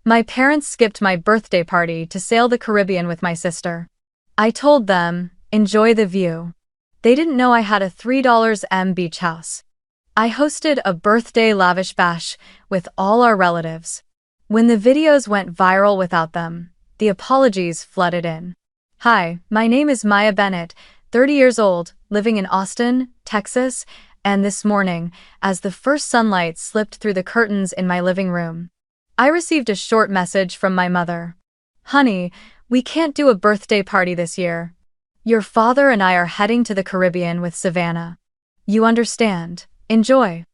My parents skipped my birthday party to sail the Caribbean with my sister. I told them, enjoy the view. They didn't know I had a $3 beach house. I hosted a birthday lavish bash with all our relatives. When the videos went viral without them, the apologies flooded in. Hi, my name is Maya Bennett, 30 years old, living in Austin, Texas, and this morning, as the first sunlight slipped through the curtains in my living room, I received a short message from my mother. Honey, we can't do a birthday party this year. Your father and I are heading to the Caribbean with Savannah. You understand. Enjoy.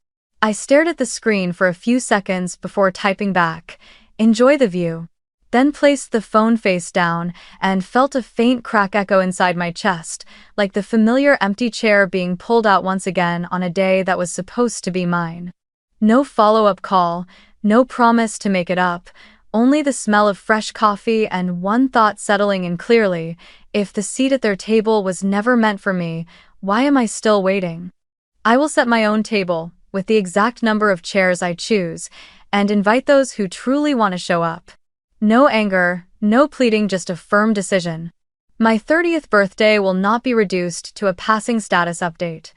I stared at the screen for a few seconds before typing back, enjoy the view. Then placed the phone face down and felt a faint crack echo inside my chest, like the familiar empty chair being pulled out once again on a day that was supposed to be mine. No follow-up call, no promise to make it up, only the smell of fresh coffee and one thought settling in clearly, if the seat at their table was never meant for me, why am I still waiting? I will set my own table, with the exact number of chairs I choose, and invite those who truly want to show up. No anger, no pleading, just a firm decision. My 30th birthday will not be reduced to a passing status update.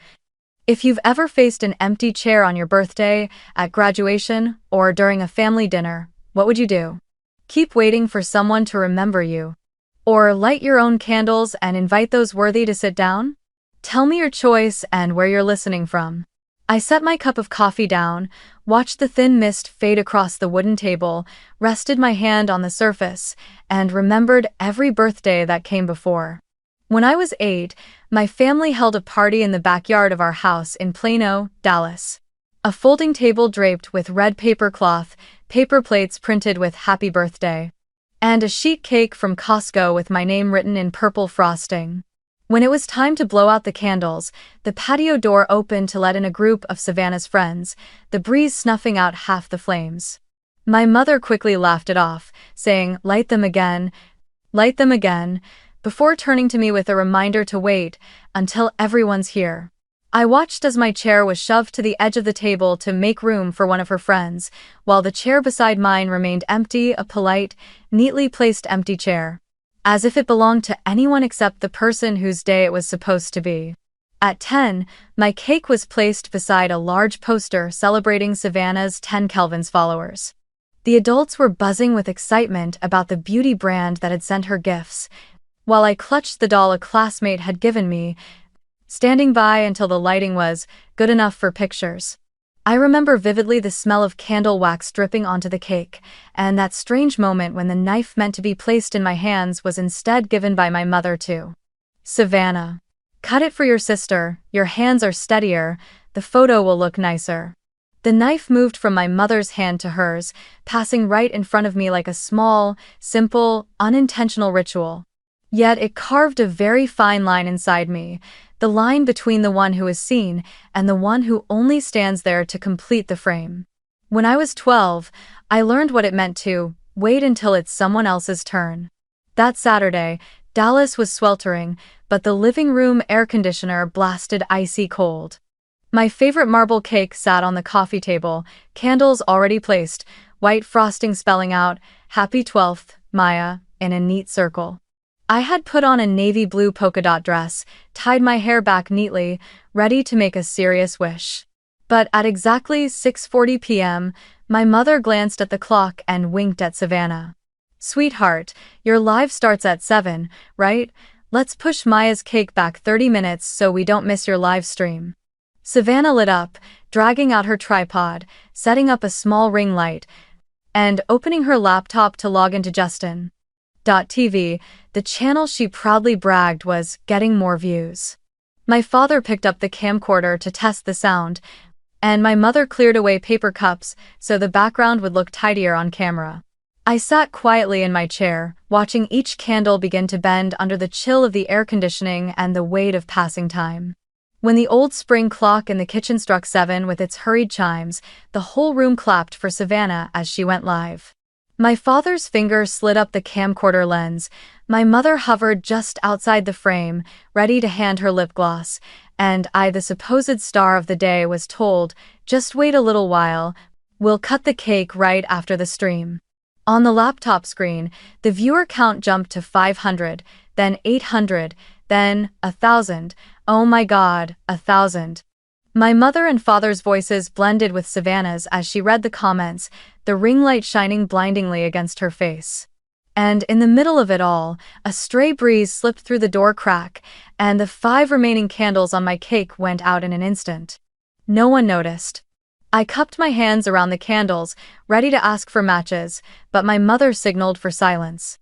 If you've ever faced an empty chair on your birthday, at graduation, or during a family dinner, what would you do? Keep waiting for someone to remember you? Or light your own candles and invite those worthy to sit down? Tell me your choice and where you're listening from. I set my cup of coffee down, watched the thin mist fade across the wooden table, rested my hand on the surface, and remembered every birthday that came before. When I was 8, my family held a party in the backyard of our house in Plano, Dallas. A folding table draped with red paper cloth, paper plates printed with "Happy Birthday," and a sheet cake from Costco with my name written in purple frosting. When it was time to blow out the candles, the patio door opened to let in a group of Savannah's friends, the breeze snuffing out half the flames. My mother quickly laughed it off, saying, light them again, before turning to me with a reminder to wait until everyone's here. I watched as my chair was shoved to the edge of the table to make room for one of her friends, while the chair beside mine remained empty, a polite, neatly placed empty chair, as if it belonged to anyone except the person whose day it was supposed to be. At 10, my cake was placed beside a large poster celebrating Savannah's 10 Kelvin's followers. The adults were buzzing with excitement about the beauty brand that had sent her gifts, while I clutched the doll a classmate had given me, standing by until the lighting was good enough for pictures. I remember vividly the smell of candle wax dripping onto the cake, and that strange moment when the knife meant to be placed in my hands was instead given by my mother to Savannah. Cut it for your sister, your hands are steadier, the photo will look nicer. The knife moved from my mother's hand to hers, passing right in front of me like a small, simple, unintentional ritual. Yet it carved a very fine line inside me, the line between the one who is seen and the one who only stands there to complete the frame. When I was 12, I learned what it meant to wait until it's someone else's turn. That Saturday, Dallas was sweltering, but the living room air conditioner blasted icy cold. My favorite marble cake sat on the coffee table, candles already placed, white frosting spelling out, "Happy 12th, Maya," in a neat circle. I had put on a navy blue polka dot dress, tied my hair back neatly, ready to make a serious wish. But at exactly 6:40 p.m., my mother glanced at the clock and winked at Savannah. "Sweetheart, your live starts at 7, right? Let's push Maya's cake back 30 minutes so we don't miss your live stream." Savannah lit up, dragging out her tripod, setting up a small ring light, and opening her laptop to log into Justin.TV, the channel she proudly bragged was getting more views. My father picked up the camcorder to test the sound, and my mother cleared away paper cups so the background would look tidier on camera. I sat quietly in my chair, watching each candle begin to bend under the chill of the air conditioning and the weight of passing time. When the old spring clock in the kitchen struck 7 with its hurried chimes, the whole room clapped for Savannah as she went live. My father's finger slid up the camcorder lens, my mother hovered just outside the frame, ready to hand her lip gloss, and I, the supposed star of the day, was told, "Just wait a little while, we'll cut the cake right after the stream." On the laptop screen, the viewer count jumped to 500, then 800, then 1,000. Oh my god, 1,000. My mother and father's voices blended with Savannah's as she read the comments, the ring light shining blindingly against her face. And in the middle of it all, a stray breeze slipped through the door crack, and the 5 remaining candles on my cake went out in an instant. No one noticed. I cupped my hands around the candles, ready to ask for matches, but my mother signaled for silence.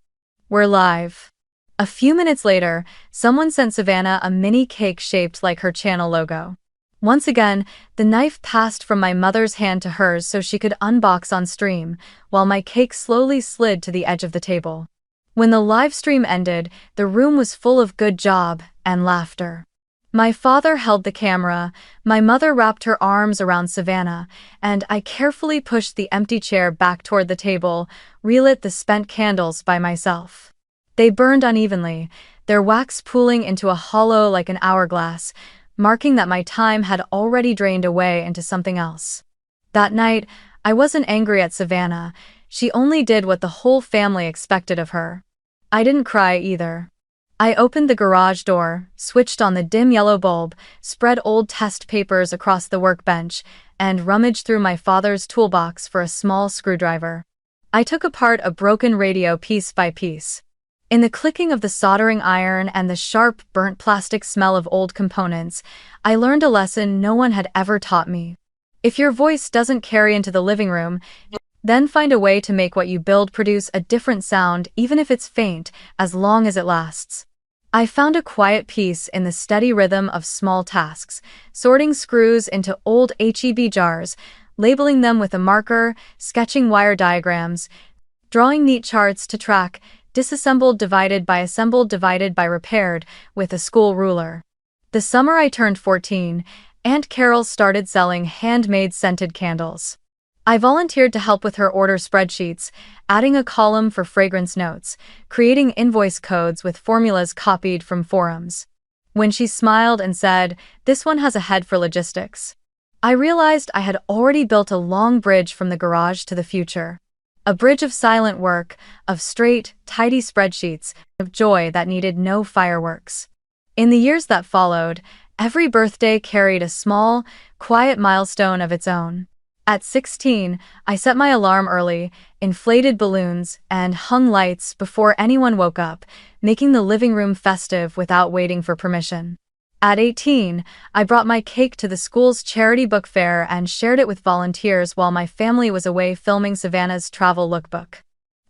We're live. A few minutes later, someone sent Savannah a mini cake shaped like her channel logo. Once again, the knife passed from my mother's hand to hers so she could unbox on stream, while my cake slowly slid to the edge of the table. When the live stream ended, the room was full of good job and laughter. My father held the camera, my mother wrapped her arms around Savannah, and I carefully pushed the empty chair back toward the table, relit the spent candles by myself. They burned unevenly, their wax pooling into a hollow like an hourglass, marking that my time had already drained away into something else. That night, I wasn't angry at Savannah. She only did what the whole family expected of her. I didn't cry either. I opened the garage door, switched on the dim yellow bulb, spread old test papers across the workbench, and rummaged through my father's toolbox for a small screwdriver. I took apart a broken radio piece by piece. In the clicking of the soldering iron and the sharp, burnt plastic smell of old components, I learned a lesson no one had ever taught me. If your voice doesn't carry into the living room, then find a way to make what you build produce a different sound, even if it's faint, as long as it lasts. I found a quiet peace in the steady rhythm of small tasks, sorting screws into old HEB jars, labeling them with a marker, sketching wire diagrams, drawing neat charts to track disassembled divided by assembled divided by repaired with a school ruler. The summer I turned 14, Aunt Carol started selling handmade scented candles. I volunteered to help with her order spreadsheets, adding a column for fragrance notes, creating invoice codes with formulas copied from forums. When she smiled and said, "This one has a head for logistics," I realized I had already built a long bridge from the garage to the future. A bridge of silent work, of straight, tidy spreadsheets, of joy that needed no fireworks. In the years that followed, every birthday carried a small, quiet milestone of its own. At 16, I set my alarm early, inflated balloons, and hung lights before anyone woke up, making the living room festive without waiting for permission. At 18, I brought my cake to the school's charity book fair and shared it with volunteers while my family was away filming Savannah's travel lookbook.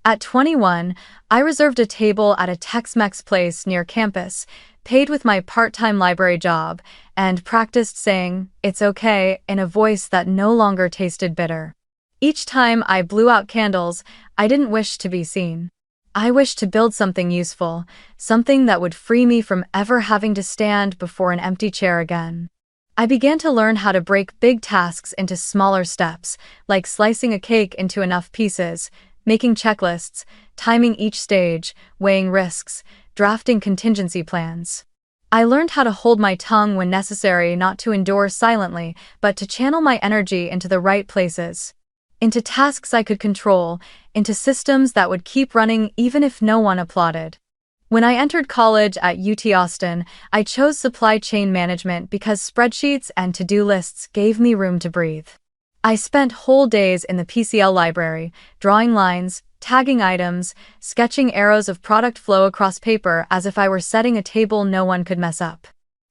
At 21, I reserved a table at a Tex-Mex place near campus, paid with my part-time library job, and practiced saying, "It's okay," in a voice that no longer tasted bitter. Each time I blew out candles, I didn't wish to be seen. I wished to build something useful, something that would free me from ever having to stand before an empty chair again. I began to learn how to break big tasks into smaller steps, like slicing a cake into enough pieces, making checklists, timing each stage, weighing risks, drafting contingency plans. I learned how to hold my tongue when necessary, not to endure silently, but to channel my energy into the right places. Into tasks I could control, into systems that would keep running even if no one applauded. When I entered college at UT Austin, I chose supply chain management because spreadsheets and to-do lists gave me room to breathe. I spent whole days in the PCL library, drawing lines, tagging items, sketching arrows of product flow across paper as if I were setting a table no one could mess up.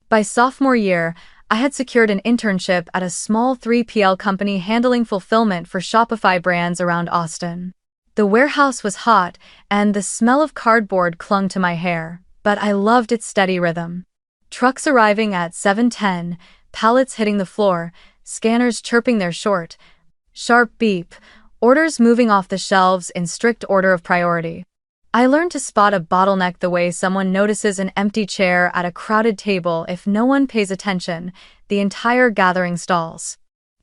By sophomore year, I had secured an internship at a small 3PL company handling fulfillment for Shopify brands around Austin. The warehouse was hot, and the smell of cardboard clung to my hair, but I loved its steady rhythm. Trucks arriving at 7:10, pallets hitting the floor, scanners chirping their short, sharp beep, orders moving off the shelves in strict order of priority. I learned to spot a bottleneck the way someone notices an empty chair at a crowded table. If no one pays attention, the entire gathering stalls.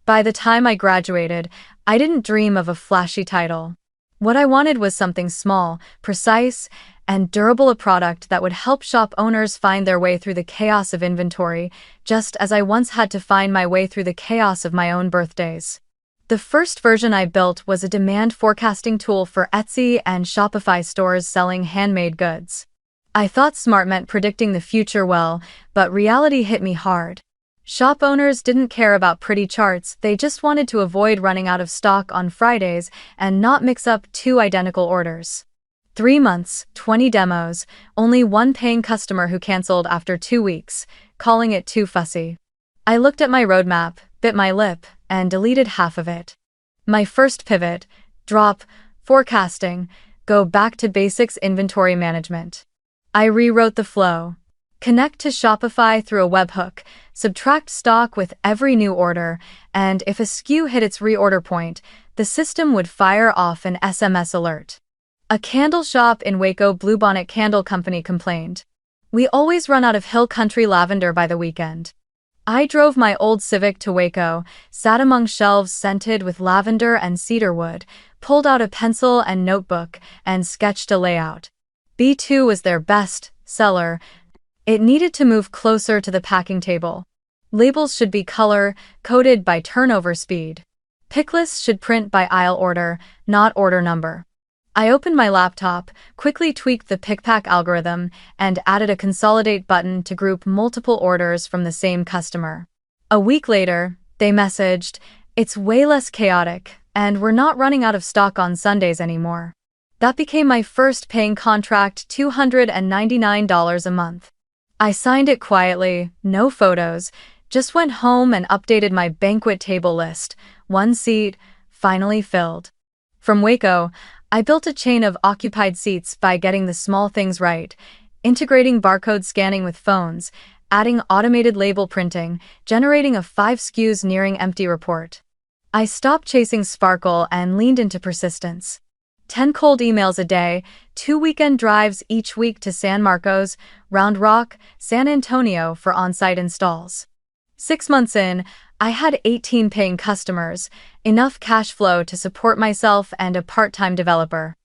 By the time I graduated, I didn't dream of a flashy title. What I wanted was something small, precise, and durable, a product that would help shop owners find their way through the chaos of inventory, just as I once had to find my way through the chaos of my own birthdays. The first version I built was a demand forecasting tool for Etsy and Shopify stores selling handmade goods. I thought smart meant predicting the future well, but reality hit me hard. Shop owners didn't care about pretty charts, they just wanted to avoid running out of stock on Fridays and not mix up two identical orders. 3 months, 20 demos, only one paying customer who canceled after 2 weeks, calling it too fussy. I looked at my roadmap, bit my lip, and deleted half of it. My first pivot: drop forecasting, go back to basics inventory management. I rewrote the flow. Connect to Shopify through a webhook, subtract stock with every new order, and if a SKU hit its reorder point, the system would fire off an SMS alert. A candle shop in Waco Bluebonnet Candle Company complained, "We always run out of Hill Country lavender by the weekend." I drove my old Civic to Waco, sat among shelves scented with lavender and cedarwood, pulled out a pencil and notebook, and sketched a layout. B2 was their best seller. It needed to move closer to the packing table. Labels should be color-coded by turnover speed. Pick lists should print by aisle order, not order number. I opened my laptop, quickly tweaked the pick-pack algorithm, and added a consolidate button to group multiple orders from the same customer. A week later, they messaged, "It's way less chaotic, and we're not running out of stock on Sundays anymore." That became my first paying contract, $299 a month. I signed it quietly, no photos, just went home and updated my banquet table list, one seat, finally filled. From Waco, I built a chain of occupied seats by getting the small things right, integrating barcode scanning with phones, adding automated label printing, generating a 5 SKUs nearing empty report. I stopped chasing sparkle and leaned into persistence. 10 cold emails a day, 2 weekend drives each week to San Marcos, Round Rock, San Antonio for on-site installs. 6 months in, I had 18 paying customers, enough cash flow to support myself and a part-time developer.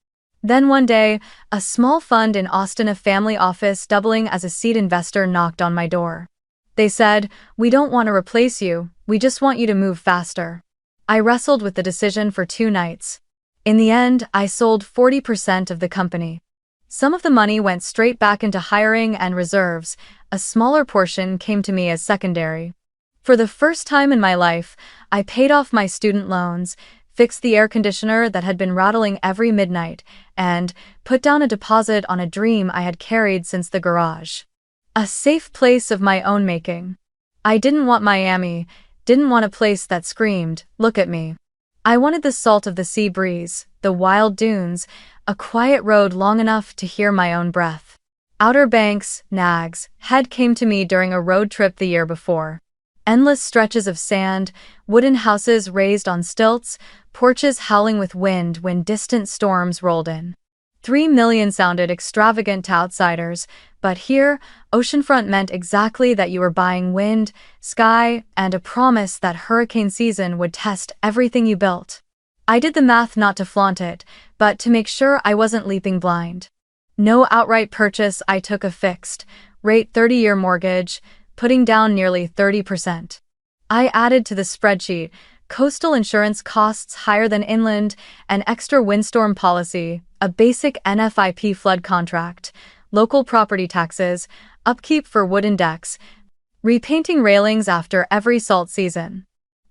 Then one day, a small fund in Austin, a family office doubling as a seed investor, knocked on my door. They said, "We don't want to replace you, we just want you to move faster." I wrestled with the decision for 2 nights. In the end, I sold 40% of the company. Some of the money went straight back into hiring and reserves, a smaller portion came to me as secondary. For the first time in my life, I paid off my student loans, fixed the air conditioner that had been rattling every midnight, and put down a deposit on a dream I had carried since the garage. A safe place of my own making. I didn't want Miami, didn't want a place that screamed, "Look at me." I wanted the salt of the sea breeze, the wild dunes, a quiet road long enough to hear my own breath. Outer Banks, Nags, Head came to me during a road trip the year before. Endless stretches of sand, wooden houses raised on stilts, porches howling with wind when distant storms rolled in. 3 million sounded extravagant to outsiders, but here, oceanfront meant exactly that. You were buying wind, sky, and a promise that hurricane season would test everything you built. I did the math not to flaunt it, but to make sure I wasn't leaping blind. No outright purchase, I took a fixed rate 30-year mortgage, putting down nearly 30%. I added to the spreadsheet coastal insurance costs higher than inland, an extra windstorm policy, a basic NFIP flood contract, local property taxes, upkeep for wooden decks, repainting railings after every salt season.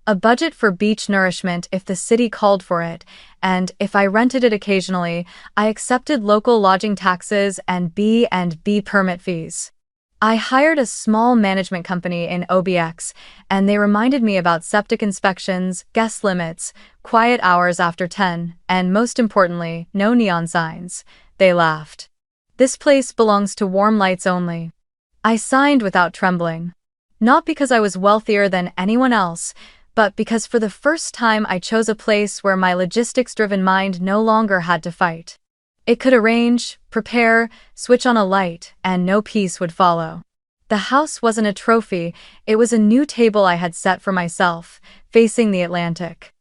A budget for beach nourishment if the city called for it, and if I rented it occasionally, I accepted local lodging taxes and B&B permit fees. I hired a small management company in OBX, and they reminded me about septic inspections, guest limits, quiet hours after 10, and most importantly, no neon signs. They laughed. "This place belongs to warm lights only." I signed without trembling. Not because I was wealthier than anyone else, but because for the first time I chose a place where my logistics-driven mind no longer had to fight. It could arrange, prepare, switch on a light, and no peace would follow. The house wasn't a trophy, it was a new table I had set for myself, facing the Atlantic.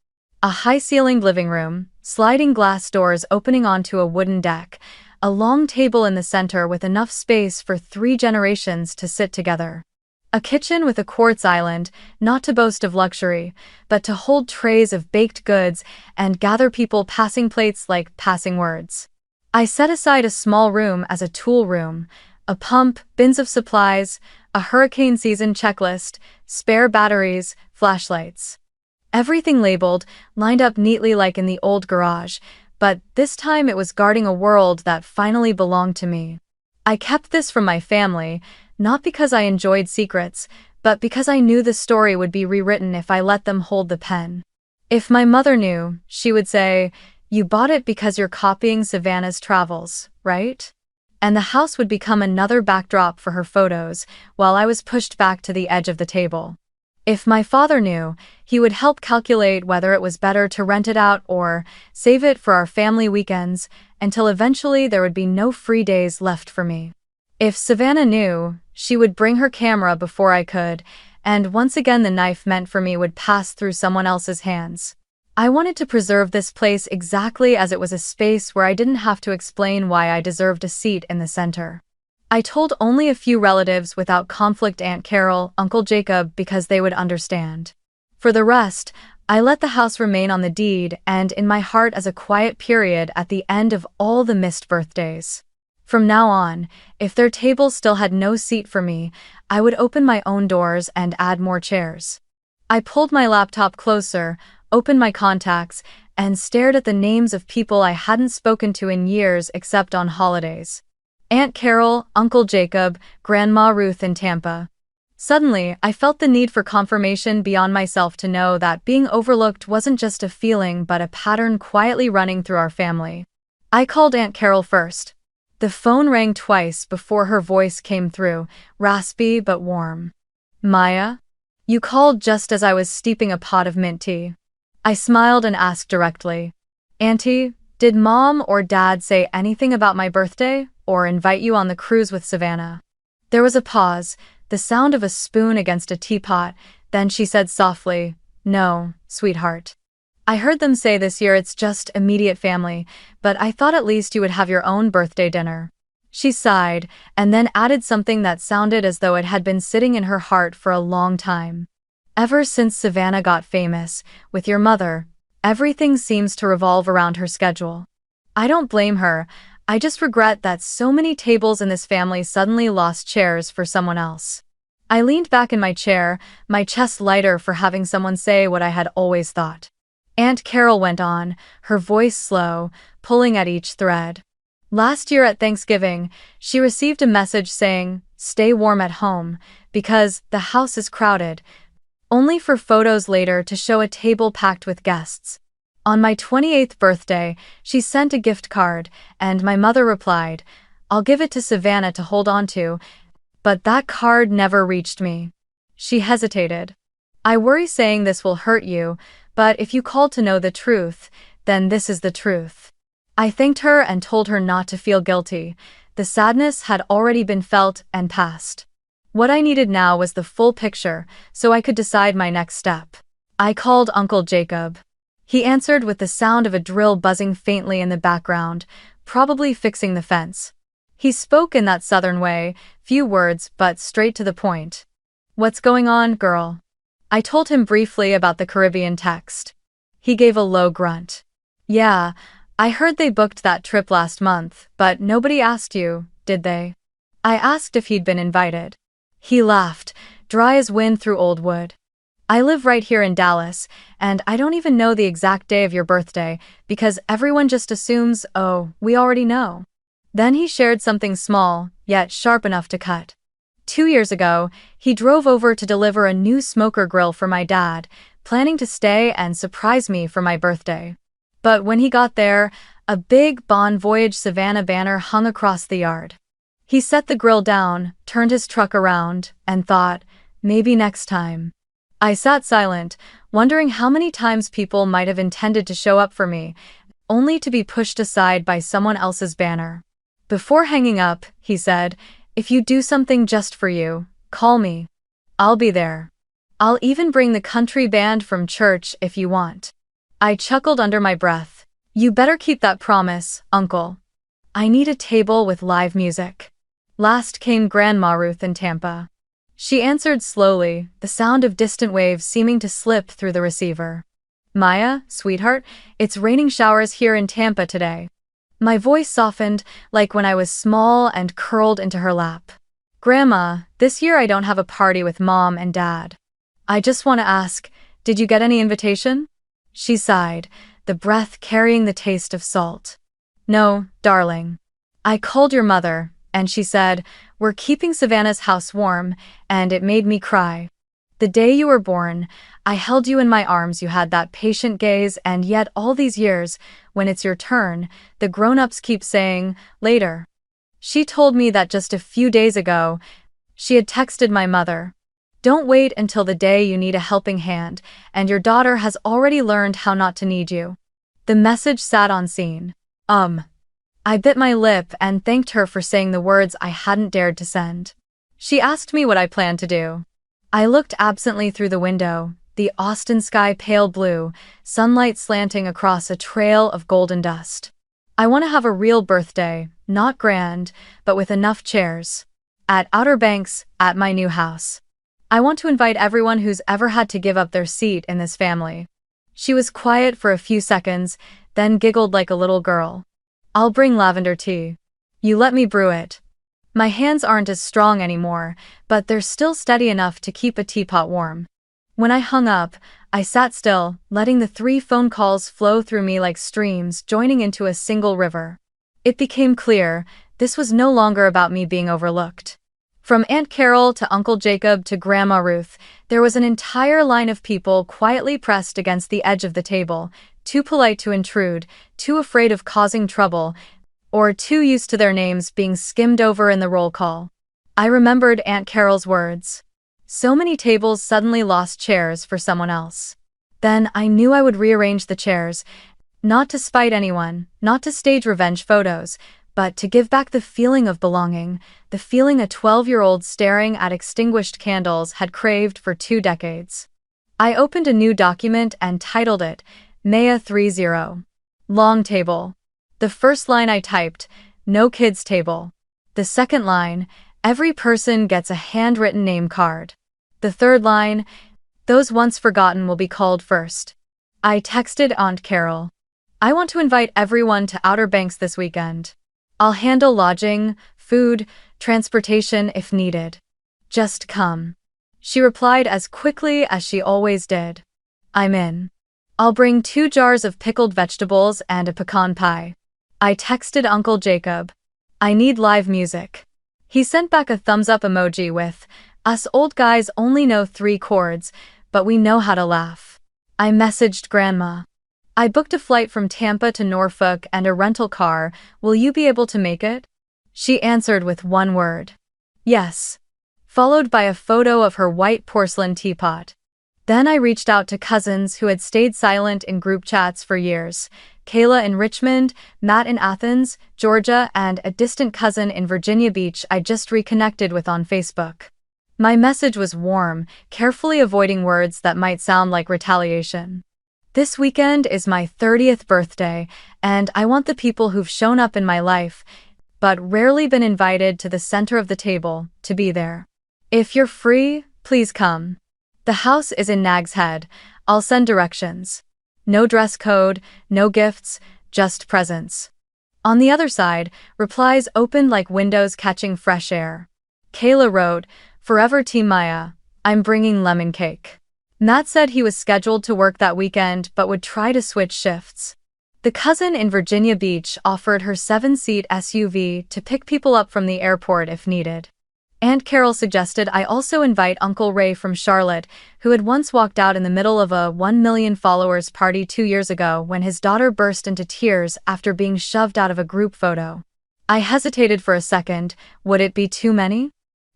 A high-ceilinged living room, sliding glass doors opening onto a wooden deck, a long table in the center with enough space for 3 generations to sit together. A kitchen with a quartz island, not to boast of luxury, but to hold trays of baked goods and gather people passing plates like passing words. I set aside a small room as a tool room, a pump, bins of supplies, a hurricane season checklist, spare batteries, flashlights. Everything labeled, lined up neatly like in the old garage, but this time it was guarding a world that finally belonged to me. I kept this from my family, not because I enjoyed secrets, but because I knew the story would be rewritten if I let them hold the pen. If my mother knew, she would say, "You bought it because you're copying Savannah's travels, right?" And the house would become another backdrop for her photos, while I was pushed back to the edge of the table. If my father knew, he would help calculate whether it was better to rent it out or save it for our family weekends, until eventually there would be no free days left for me. If Savannah knew, she would bring her camera before I could, and once again the knife meant for me would pass through someone else's hands. I wanted to preserve this place exactly as it was, a space where I didn't have to explain why I deserved a seat in the center. I told only a few relatives without conflict: Aunt Carol, Uncle Jacob, because they would understand. For the rest, I let the house remain on the deed and in my heart as a quiet period at the end of all the missed birthdays. From now on, if their table still had no seat for me, I would open my own doors and add more chairs. I pulled my laptop closer, opened my contacts, and stared at the names of people I hadn't spoken to in years except on holidays. Aunt Carol, Uncle Jacob, Grandma Ruth in Tampa. Suddenly, I felt the need for confirmation beyond myself to know that being overlooked wasn't just a feeling but a pattern quietly running through our family. I called Aunt Carol first. The phone rang twice before her voice came through, raspy but warm. "Maya? You called just as I was steeping a pot of mint tea." I smiled and asked directly, "Auntie, did Mom or Dad say anything about my birthday, or invite you on the cruise with Savannah?" There was a pause, the sound of a spoon against a teapot, then she said softly, "No, sweetheart. I heard them say this year it's just immediate family, but I thought at least you would have your own birthday dinner." She sighed, and then added something that sounded as though it had been sitting in her heart for a long time. "Ever since Savannah got famous, with your mother, everything seems to revolve around her schedule. I don't blame her, I just regret that so many tables in this family suddenly lost chairs for someone else." I leaned back in my chair, my chest lighter for having someone say what I had always thought. Aunt Carol went on, her voice slow, pulling at each thread. "Last year at Thanksgiving, she received a message saying, 'Stay warm at home, because the house is crowded,' only for photos later to show a table packed with guests. On my 28th birthday, she sent a gift card, and my mother replied, 'I'll give it to Savannah to hold on to,' but that card never reached me." She hesitated. "I worry saying this will hurt you, but if you called to know the truth, then this is the truth." I thanked her and told her not to feel guilty. The sadness had already been felt and passed. What I needed now was the full picture, so I could decide my next step. I called Uncle Jacob. He answered with the sound of a drill buzzing faintly in the background, probably fixing the fence. He spoke in that southern way, few words but straight to the point. "What's going on, girl?" I told him briefly about the Caribbean text. He gave a low grunt. "Yeah, I heard they booked that trip last month, but nobody asked you, did they?" I asked if he'd been invited. He laughed, dry as wind through old wood. "I live right here in Dallas, and I don't even know the exact day of your birthday, because everyone just assumes, oh, we already know." Then he shared something small, yet sharp enough to cut. 2 years ago, he drove over to deliver a new smoker grill for my dad, planning to stay and surprise me for my birthday. But when he got there, a big Bon Voyage Savannah banner hung across the yard. He set the grill down, turned his truck around, and thought, maybe next time. I sat silent, wondering how many times people might have intended to show up for me, only to be pushed aside by someone else's banner. Before hanging up, he said, "If you do something just for you, call me. I'll be there. I'll even bring the country band from church if you want." I chuckled under my breath. "You better keep that promise, Uncle. I need a table with live music." Last came Grandma Ruth in Tampa. She answered slowly, the sound of distant waves seeming to slip through the receiver. Maya, sweetheart, it's raining showers here in Tampa today. My voice softened, like when I was small and curled into her lap. Grandma, this year I don't have a party with Mom and Dad. I just want to ask, did you get any invitation? She sighed, the breath carrying the taste of salt. No, darling. I called your mother, and she said, we're keeping Savannah's house warm, and it made me cry. The day you were born, I held you in my arms. You had that patient gaze, and yet all these years, when it's your turn, the grown-ups keep saying, later. She told me that just a few days ago. She had texted my mother. Don't wait until the day you need a helping hand, and your daughter has already learned how not to need you. The message sat on scene. I bit my lip and thanked her for saying the words I hadn't dared to send. She asked me what I planned to do. I looked absently through the window, the Austin sky pale blue, sunlight slanting across a trail of golden dust. I want to have a real birthday, not grand, but with enough chairs. At Outer Banks, at my new house. I want to invite everyone who's ever had to give up their seat in this family. She was quiet for a few seconds, then giggled like a little girl. I'll bring lavender tea. You let me brew it. My hands aren't as strong anymore, but they're still steady enough to keep a teapot warm. When I hung up, I sat still, letting the 3 phone calls flow through me like streams joining into a single river. It became clear, this was no longer about me being overlooked. From Aunt Carol to Uncle Jacob to Grandma Ruth, there was an entire line of people quietly pressed against the edge of the table, too polite to intrude, too afraid of causing trouble, or too used to their names being skimmed over in the roll call. I remembered Aunt Carol's words. So many tables suddenly lost chairs for someone else. Then I knew I would rearrange the chairs, not to spite anyone, not to stage revenge photos, but to give back the feeling of belonging, the feeling a 12-year-old staring at extinguished candles had craved for 2 decades. I opened a new document and titled it, Maya 30. Long table. The first line I typed, no kids table. The second line, every person gets a handwritten name card. The third line, those once forgotten will be called first. I texted Aunt Carol. I want to invite everyone to Outer Banks this weekend. I'll handle lodging, food, transportation if needed. Just come. She replied as quickly as she always did. I'm in. I'll bring 2 jars of pickled vegetables and a pecan pie. I texted Uncle Jacob. I need live music. He sent back a thumbs-up emoji with, us old guys only know 3 chords, but we know how to laugh. I messaged Grandma. I booked a flight from Tampa to Norfolk and a rental car. Will you be able to make it? She answered with one word. Yes. Followed by a photo of her white porcelain teapot. Then I reached out to cousins who had stayed silent in group chats for years. Kayla in Richmond, Matt in Athens, Georgia, and a distant cousin in Virginia Beach I just reconnected with on Facebook. My message was warm, carefully avoiding words that might sound like retaliation. This weekend is my 30th birthday, and I want the people who've shown up in my life, but rarely been invited to the center of the table, to be there. If you're free, please come. The house is in Nag's Head. I'll send directions. No dress code, no gifts, just presents. On the other side, replies opened like windows catching fresh air. Kayla wrote, Forever Team Maya, I'm bringing lemon cake. Matt said he was scheduled to work that weekend but would try to switch shifts. The cousin in Virginia Beach offered her 7-seat SUV to pick people up from the airport if needed. Aunt Carol suggested I also invite Uncle Ray from Charlotte, who had once walked out in the middle of a 1 million followers party 2 years ago when his daughter burst into tears after being shoved out of a group photo. I hesitated for a second, would it be too many?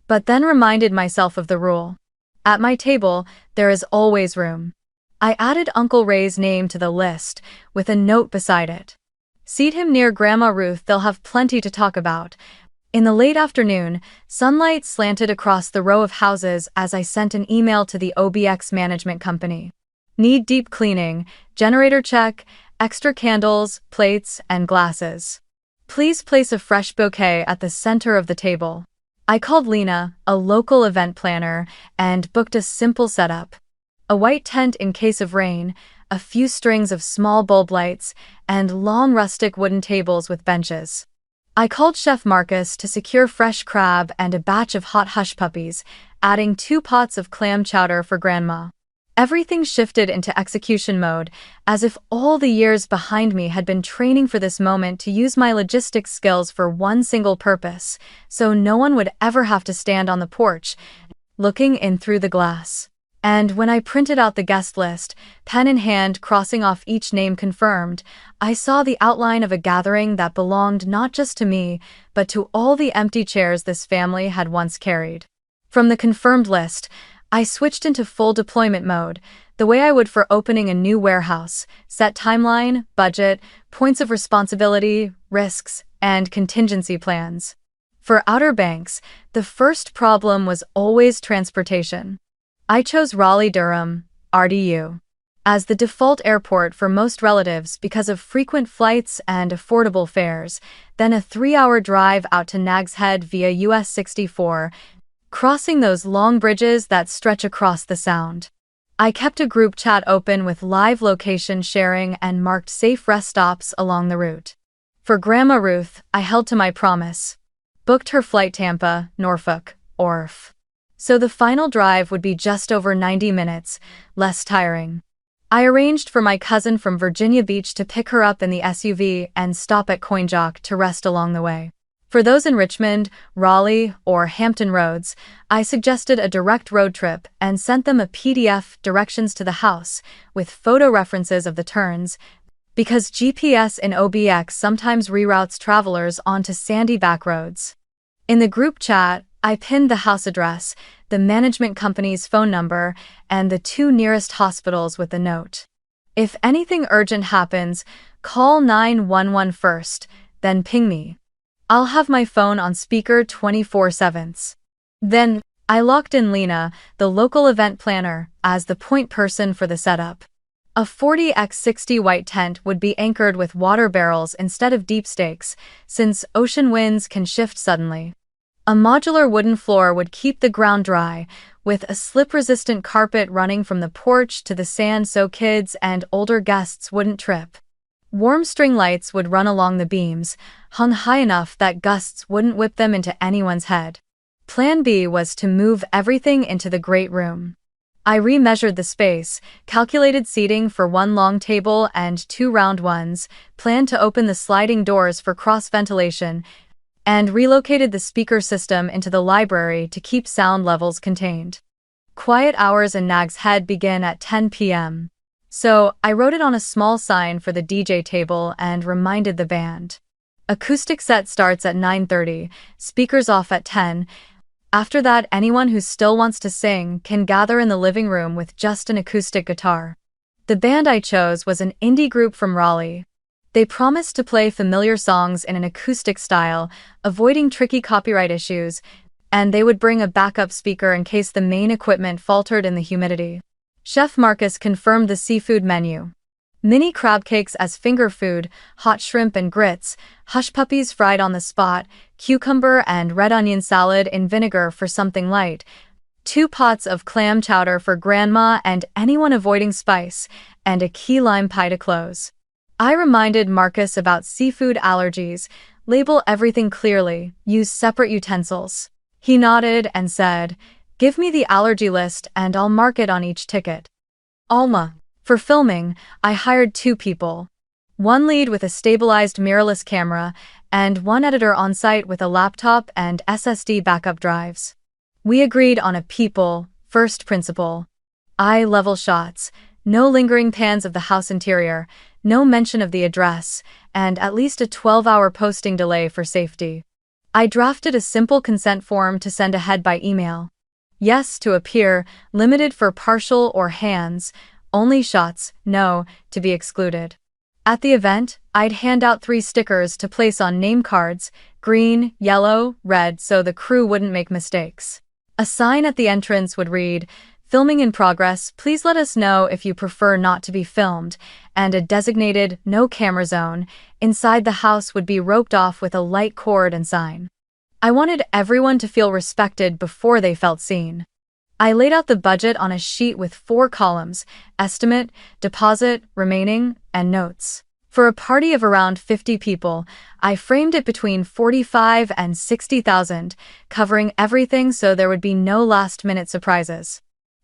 But then reminded myself of the rule. At my table, there is always room. I added Uncle Ray's name to the list, with a note beside it. Seat him near Grandma Ruth, they'll have plenty to talk about. In the late afternoon, sunlight slanted across the row of houses as I sent an email to the OBX management company. Need deep cleaning, generator check, extra candles, plates, and glasses. Please place a fresh bouquet at the center of the table. I called Lena, a local event planner, and booked a simple setup. A white tent in case of rain, a few strings of small bulb lights, and long rustic wooden tables with benches. I called Chef Marcus to secure fresh crab and a batch of hot hush puppies, adding 2 pots of clam chowder for Grandma. Everything shifted into execution mode, as if all the years behind me had been training for this moment to use my logistics skills for one single purpose, so no one would ever have to stand on the porch, looking in through the glass. And when I printed out the guest list, pen in hand crossing off each name confirmed, I saw the outline of a gathering that belonged not just to me, but to all the empty chairs this family had once carried. From the confirmed list, I switched into full deployment mode, the way I would for opening a new warehouse: set timeline, budget, points of responsibility, risks, and contingency plans. For Outer Banks, the first problem was always transportation. I chose Raleigh-Durham, RDU, as the default airport for most relatives because of frequent flights and affordable fares, then a 3-hour drive out to Nags Head via US 64, crossing those long bridges that stretch across the Sound. I kept a group chat open with live location sharing and marked safe rest stops along the route. For Grandma Ruth, I held to my promise. Booked her flight Tampa, Norfolk, ORF. So the final drive would be just over 90 minutes, less tiring. I arranged for my cousin from Virginia Beach to pick her up in the SUV and stop at CoinJock to rest along the way. For those in Richmond, Raleigh, or Hampton Roads, I suggested a direct road trip and sent them a PDF, directions to the house, with photo references of the turns, because GPS in OBX sometimes reroutes travelers onto sandy back roads. In the group chat, I pinned the house address, the management company's phone number, and the 2 nearest hospitals with the note: if anything urgent happens, call 911 first, then ping me. I'll have my phone on speaker 24/7. Then, I locked in Lena, the local event planner, as the point person for the setup. A 40x60 white tent would be anchored with water barrels instead of deep stakes, since ocean winds can shift suddenly. A modular wooden floor would keep the ground dry, with a slip-resistant carpet running from the porch to the sand so kids and older guests wouldn't trip. Warm string lights would run along the beams, hung high enough that gusts wouldn't whip them into anyone's head. Plan B was to move everything into the great room. I remeasured the space, calculated seating for 1 long table and 2 round ones, planned to open the sliding doors for cross-ventilation, and relocated the speaker system into the library to keep sound levels contained. Quiet hours in Nags Head begin at 10 p.m. So, I wrote it on a small sign for the DJ table and reminded the band. Acoustic set starts at 9:30, speakers off at 10. After that, anyone who still wants to sing can gather in the living room with just an acoustic guitar. The band I chose was an indie group from Raleigh. They promised to play familiar songs in an acoustic style, avoiding tricky copyright issues, and they would bring a backup speaker in case the main equipment faltered in the humidity. Chef Marcus confirmed the seafood menu. Mini crab cakes as finger food, hot shrimp and grits, hush puppies fried on the spot, cucumber and red onion salad in vinegar for something light, 2 pots of clam chowder for Grandma and anyone avoiding spice, and a key lime pie to close. I reminded Marcus about seafood allergies: label everything clearly, use separate utensils. He nodded and said, "Give me the allergy list and I'll mark it on each ticket." Alma. For filming, I hired 2 people. 1 lead with a stabilized mirrorless camera, and 1 editor on site with a laptop and SSD backup drives. We agreed on a people first principle. Eye-level shots, no lingering pans of the house interior, no mention of the address, and at least a 12-hour posting delay for safety. I drafted a simple consent form to send ahead by email. Yes to appear, limited for partial or hands, only shots, no, to be excluded. At the event, I'd hand out 3 stickers to place on name cards, green, yellow, red, so the crew wouldn't make mistakes. A sign at the entrance would read, "Filming in progress, please let us know if you prefer not to be filmed," and a designated no camera zone inside the house would be roped off with a light cord and sign. I wanted everyone to feel respected before they felt seen. I laid out the budget on a sheet with 4 columns: estimate, deposit, remaining, and notes. For a party of around 50 people, I framed it between 45 and 60,000, covering everything so there would be no last-minute surprises.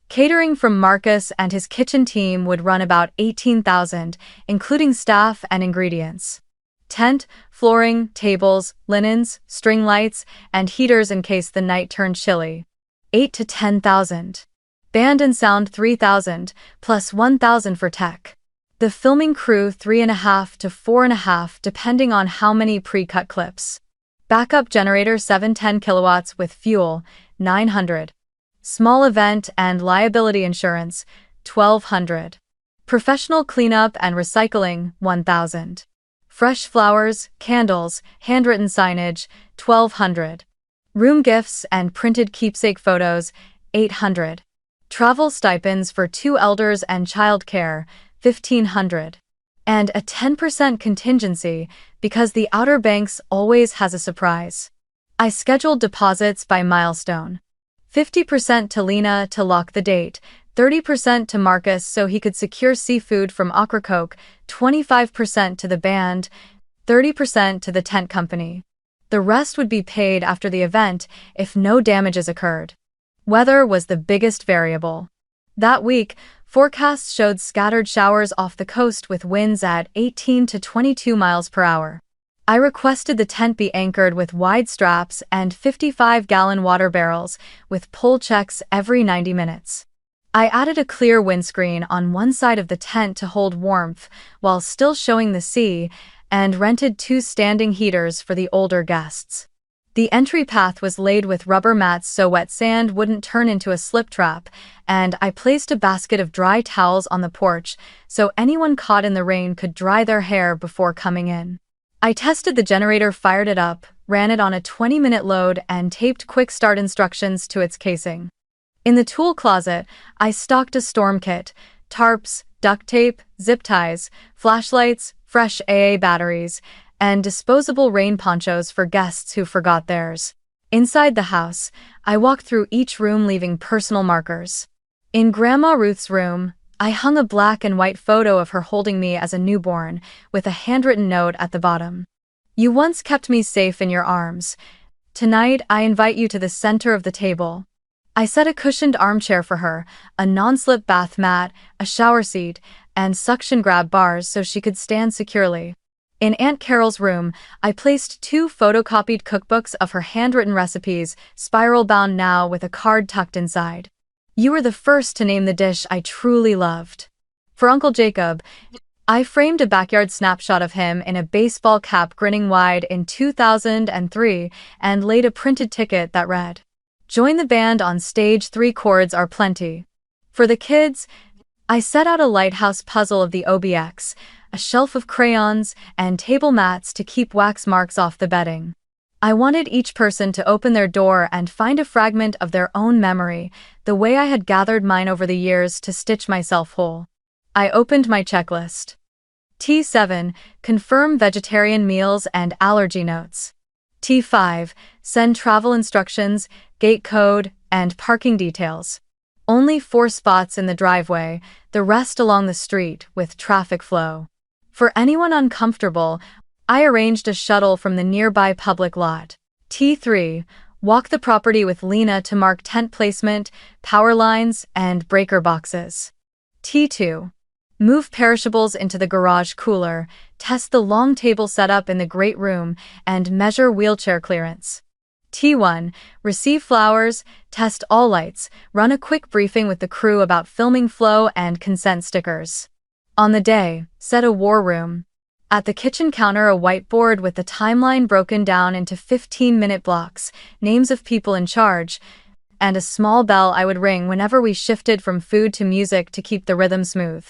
Catering from Marcus and his kitchen team would run about 18,000, including staff and ingredients. Tent, flooring, tables, linens, string lights, and heaters in case the night turned chilly. 8 to 10,000. Band and sound 3,000, plus 1,000 for tech. The filming crew 3.5 to 4.5 depending on how many pre-cut clips. Backup generator 710 kilowatts with fuel, 900. Small event and liability insurance, 1,200. Professional cleanup and recycling, 1,000. Fresh flowers, candles, handwritten signage, 1,200. Room gifts and printed keepsake photos, 800. Travel stipends for 2 elders and childcare, 1,500. And a 10% contingency because the Outer Banks always has a surprise. I scheduled deposits by milestone. 50% to Lena to lock the date, 30% to Marcus so he could secure seafood from Aquacoke, 25% to the band, 30% to the tent company. The rest would be paid after the event if no damages occurred. Weather was the biggest variable. That week, forecasts showed scattered showers off the coast with winds at 18 to 22 miles per hour. I requested the tent be anchored with wide straps and 55-gallon water barrels, with pull checks every 90 minutes. I added a clear windscreen on one side of the tent to hold warmth while still showing the sea, and rented 2 standing heaters for the older guests. The entry path was laid with rubber mats so wet sand wouldn't turn into a slip trap, and I placed a basket of dry towels on the porch so anyone caught in the rain could dry their hair before coming in. I tested the generator, fired it up, ran it on a 20-minute load, and taped quick start instructions to its casing. In the tool closet, I stocked a storm kit: tarps, duct tape, zip ties, flashlights, fresh AA batteries, and disposable rain ponchos for guests who forgot theirs. Inside the house, I walked through each room leaving personal markers. In Grandma Ruth's room, I hung a black and white photo of her holding me as a newborn, with a handwritten note at the bottom. "You once kept me safe in your arms. Tonight, I invite you to the center of the table." I set a cushioned armchair for her, a non-slip bath mat, a shower seat, and suction grab bars so she could stand securely. In Aunt Carol's room, I placed 2 photocopied cookbooks of her handwritten recipes, spiral-bound now with a card tucked inside. "You were the first to name the dish I truly loved." For Uncle Jacob, I framed a backyard snapshot of him in a baseball cap grinning wide in 2003 and laid a printed ticket that read, "Join the band on stage 3, chords are plenty." For the kids, I set out a lighthouse puzzle of the OBX, a shelf of crayons, and table mats to keep wax marks off the bedding. I wanted each person to open their door and find a fragment of their own memory, the way I had gathered mine over the years to stitch myself whole. I opened my checklist. T7, confirm vegetarian meals and allergy notes. T5, send travel instructions, gate code, and parking details. Only 4 spots in the driveway, the rest along the street with traffic flow. For anyone uncomfortable, I arranged a shuttle from the nearby public lot. T3, walk the property with Lena to mark tent placement, power lines, and breaker boxes. T2, move perishables into the garage cooler, test the long table setup in the great room, and measure wheelchair clearance. T1, receive flowers, test all lights, run a quick briefing with the crew about filming flow and consent stickers. On the day, set a war room. At the kitchen counter, a whiteboard with the timeline broken down into 15-minute blocks, names of people in charge, and a small bell I would ring whenever we shifted from food to music to keep the rhythm smooth.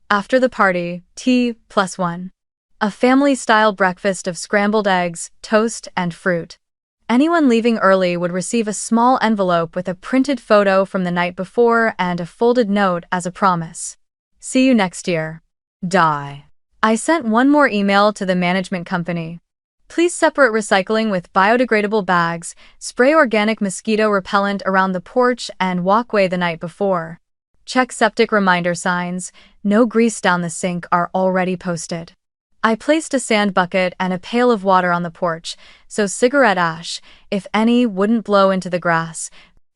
After the party, T+1. A family-style breakfast of scrambled eggs, toast, and fruit. Anyone leaving early would receive a small envelope with a printed photo from the night before and a folded note as a promise. See you next year. Die. I sent one more email to the management company. Please separate recycling with biodegradable bags, spray organic mosquito repellent around the porch and walkway the night before. Check septic reminder signs, no grease down the sink are already posted. I placed a sand bucket and a pail of water on the porch, so cigarette ash, if any, wouldn't blow into the grass,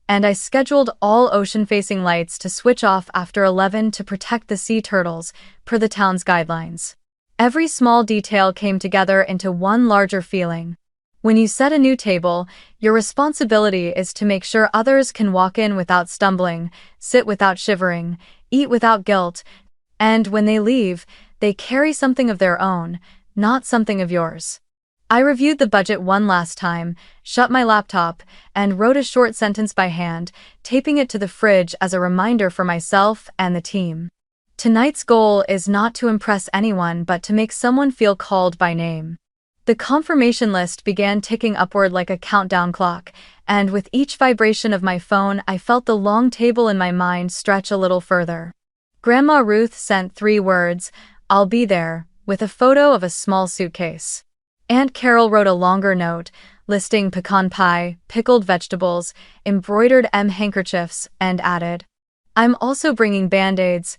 and I scheduled all ocean-facing lights to switch off after 11 to protect the sea turtles, per the town's guidelines. Every small detail came together into one larger feeling. When you set a new table, your responsibility is to make sure others can walk in without stumbling, sit without shivering, eat without guilt, and when they leave, they carry something of their own, not something of yours. I reviewed the budget one last time, shut my laptop, and wrote a short sentence by hand, taping it to the fridge as a reminder for myself and the team. Tonight's goal is not to impress anyone but to make someone feel called by name. The confirmation list began ticking upward like a countdown clock, and with each vibration of my phone I felt the long table in my mind stretch a little further. Grandma Ruth sent 3 words, "I'll be there," with a photo of a small suitcase. Aunt Carol wrote a longer note, listing pecan pie, pickled vegetables, embroidered handkerchiefs, and added, "I'm also bringing Band-Aids,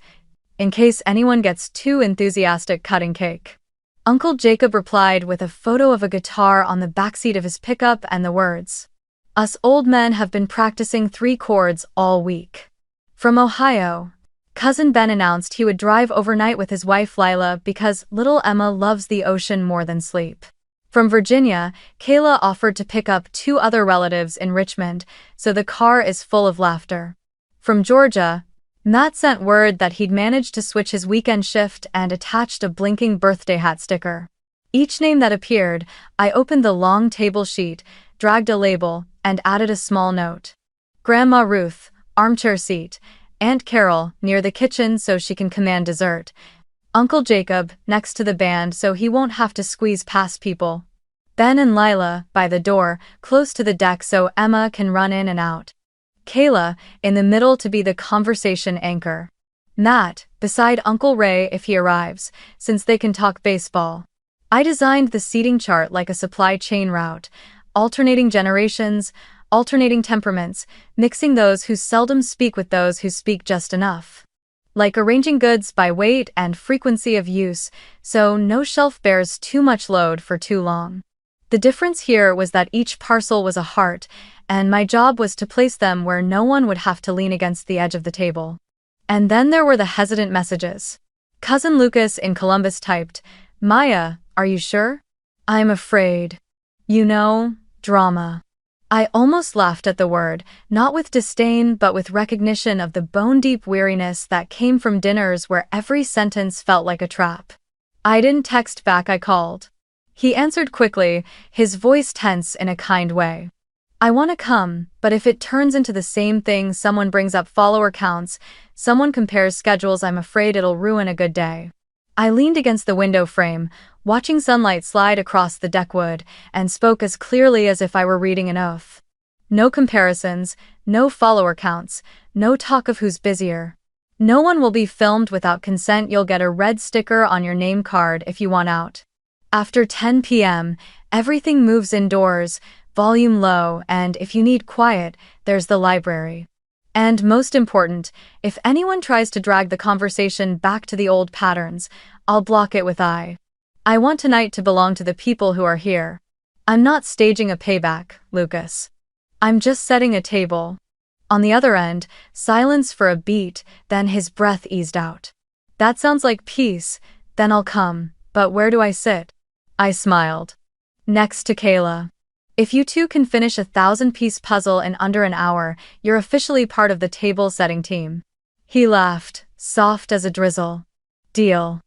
in case anyone gets too enthusiastic cutting cake." Uncle Jacob replied with a photo of a guitar on the backseat of his pickup and the words, "Us old men have been practicing 3 chords all week." From Ohio, Cousin Ben announced he would drive overnight with his wife Lila because little Emma loves the ocean more than sleep. From Virginia, Kayla offered to pick up 2 other relatives in Richmond, so the car is full of laughter. From Georgia, Matt sent word that he'd managed to switch his weekend shift and attached a blinking birthday hat sticker. Each name that appeared, I opened the long table sheet, dragged a label, and added a small note. Grandma Ruth, armchair seat. Aunt Carol, near the kitchen so she can command dessert. Uncle Jacob, next to the band so he won't have to squeeze past people. Ben and Lila, by the door, close to the deck so Emma can run in and out. Kayla, in the middle to be the conversation anchor. Matt, beside Uncle Ray if he arrives, since they can talk baseball. I designed the seating chart like a supply chain route, alternating generations, alternating temperaments, mixing those who seldom speak with those who speak just enough. Like arranging goods by weight and frequency of use, so no shelf bears too much load for too long. The difference here was that each parcel was a heart, and my job was to place them where no one would have to lean against the edge of the table. And then there were the hesitant messages. Cousin Lucas in Columbus typed, "Maya, are you sure? I'm afraid. You know, drama." I almost laughed at the word, not with disdain but with recognition of the bone-deep weariness that came from dinners where every sentence felt like a trap. I didn't text back, I called. He answered quickly, his voice tense in a kind way. "I want to come, but if it turns into the same thing, someone brings up follower counts, someone compares schedules, I'm afraid it'll ruin a good day." I leaned against the window frame, watching sunlight slide across the deckwood, and spoke as clearly as if I were reading an oath. No comparisons, no follower counts, no talk of who's busier. No one will be filmed without consent. You'll get a red sticker on your name card if you want out. After 10 p.m., everything moves indoors, volume low, and if you need quiet, there's the library. And most important, if anyone tries to drag the conversation back to the old patterns, I'll block it with I want tonight to belong to the people who are here. I'm not staging a payback, Lucas. I'm just setting a table. On the other end, silence for a beat, then his breath eased out. That sounds like peace, then I'll come, but where do I sit? I smiled. Next to Kayla. If you two can finish a 1,000-piece puzzle in under an hour, you're officially part of the table-setting team. He laughed, soft as a drizzle. Deal.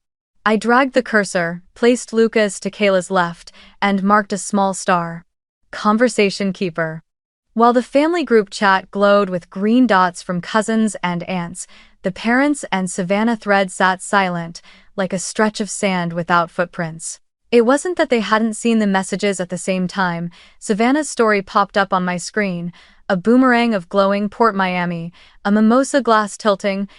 I dragged the cursor, placed Lucas to Kayla's left, and marked a small star. Conversation keeper. While the family group chat glowed with green dots from cousins and aunts, the parents and Savannah thread sat silent, like a stretch of sand without footprints. It wasn't that they hadn't seen the messages at the same time. Savannah's story popped up on my screen, a boomerang of glowing Port Miami, a mimosa glass tilting,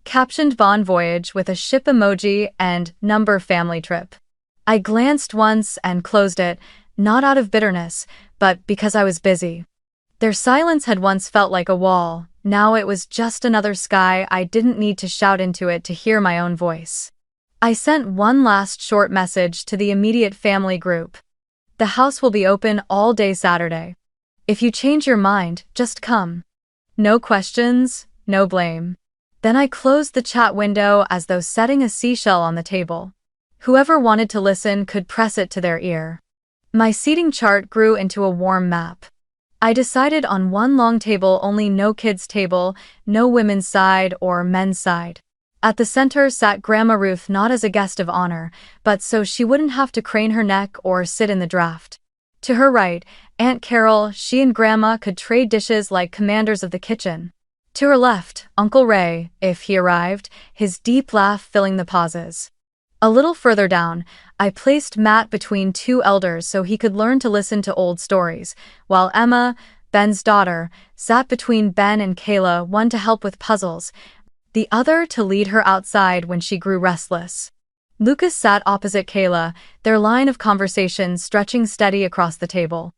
captioned Bon Voyage with a ship emoji and number family trip. I glanced once and closed it, not out of bitterness, but because I was busy. Their silence had once felt like a wall, now it was just another sky. I didn't need to shout into it to hear my own voice. I sent one last short message to the immediate family group. The house will be open all day Saturday. If you change your mind, just come. No questions, no blame. Then I closed the chat window as though setting a seashell on the table. Whoever wanted to listen could press it to their ear. My seating chart grew into a warm map. I decided on one long table only, no kids' table, no women's side or men's side. At the center sat Grandma Ruth, not as a guest of honor, but so she wouldn't have to crane her neck or sit in the draft. To her right, Aunt Carol, she and Grandma could trade dishes like commanders of the kitchen. To her left, Uncle Ray, if he arrived, his deep laugh filling the pauses. A little further down, I placed Matt between two elders so he could learn to listen to old stories, while Emma, Ben's daughter, sat between Ben and Kayla, one to help with puzzles, the other to lead her outside when she grew restless. Lucas sat opposite Kayla, their line of conversation stretching steady across the table.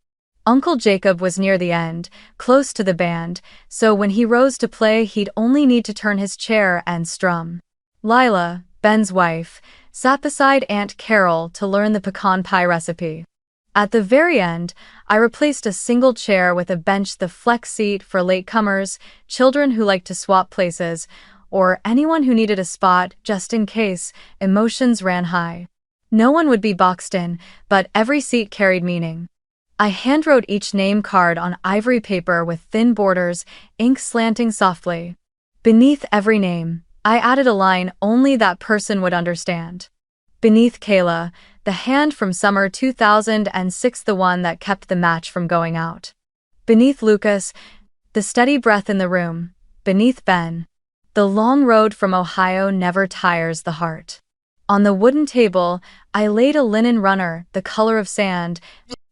Uncle Jacob was near the end, close to the band, so when he rose to play he'd only need to turn his chair and strum. Lila, Ben's wife, sat beside Aunt Carol to learn the pecan pie recipe. At the very end, I replaced a single chair with a bench, the flex seat for latecomers, children who liked to swap places, or anyone who needed a spot just in case emotions ran high. No one would be boxed in, but every seat carried meaning. I handwrote each name card on ivory paper with thin borders, ink slanting softly. Beneath every name, I added a line only that person would understand. Beneath Kayla, the hand from summer 2006, the one that kept the match from going out. Beneath Lucas, the steady breath in the room. Beneath Ben, the long road from Ohio never tires the heart. On the wooden table, I laid a linen runner, the color of sand,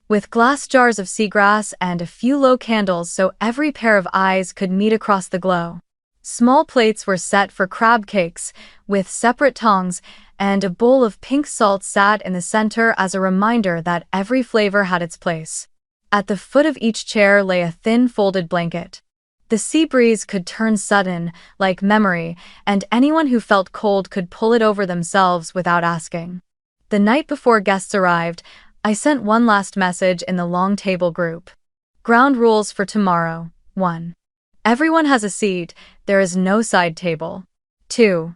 with glass jars of seagrass and a few low candles so every pair of eyes could meet across the glow. Small plates were set for crab cakes, with separate tongs, and a bowl of pink salt sat in the center as a reminder that every flavor had its place. At the foot of each chair lay a thin folded blanket. The sea breeze could turn sudden, like memory, and anyone who felt cold could pull it over themselves without asking. The night before guests arrived, I sent one last message in the long table group. Ground rules for tomorrow. 1. Everyone has a seat, there is no side table. 2.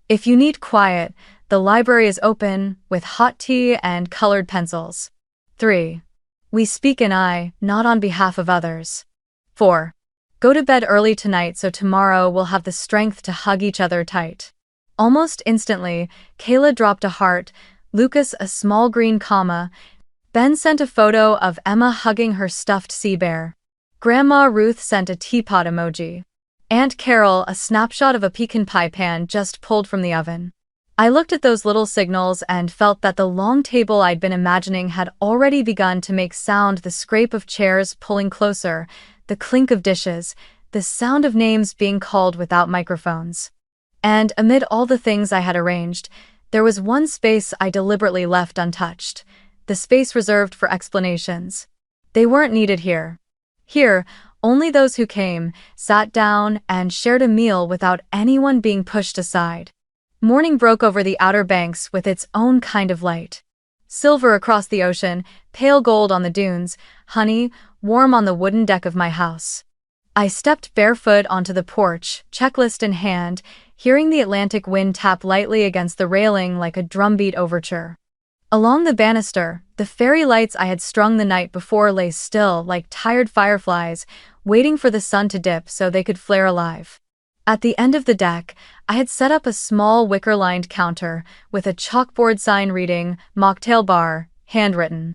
If you need quiet, the library is open, with hot tea and colored pencils. 3. We speak in I, not on behalf of others. 4. Go to bed early tonight so tomorrow we'll have the strength to hug each other tight. Almost instantly, Kayla dropped a heart, Lucas a small green comma, Ben sent a photo of Emma hugging her stuffed sea bear. Grandma Ruth sent a teapot emoji. Aunt Carol a snapshot of a pecan pie pan just pulled from the oven. I looked at those little signals and felt that the long table I'd been imagining had already begun to make sound, the scrape of chairs pulling closer, the clink of dishes, the sound of names being called without microphones. And amid all the things I had arranged, there was one space I deliberately left untouched, the space reserved for explanations. They weren't needed here. Here, only those who came, sat down, and shared a meal without anyone being pushed aside. Morning broke over the Outer Banks with its own kind of light. Silver across the ocean, pale gold on the dunes, honey, warm on the wooden deck of my house. I stepped barefoot onto the porch, checklist in hand, hearing the Atlantic wind tap lightly against the railing like a drumbeat overture. Along the banister, the fairy lights I had strung the night before lay still like tired fireflies, waiting for the sun to dip so they could flare alive. At the end of the deck, I had set up a small wicker-lined counter with a chalkboard sign reading, Mocktail Bar, handwritten.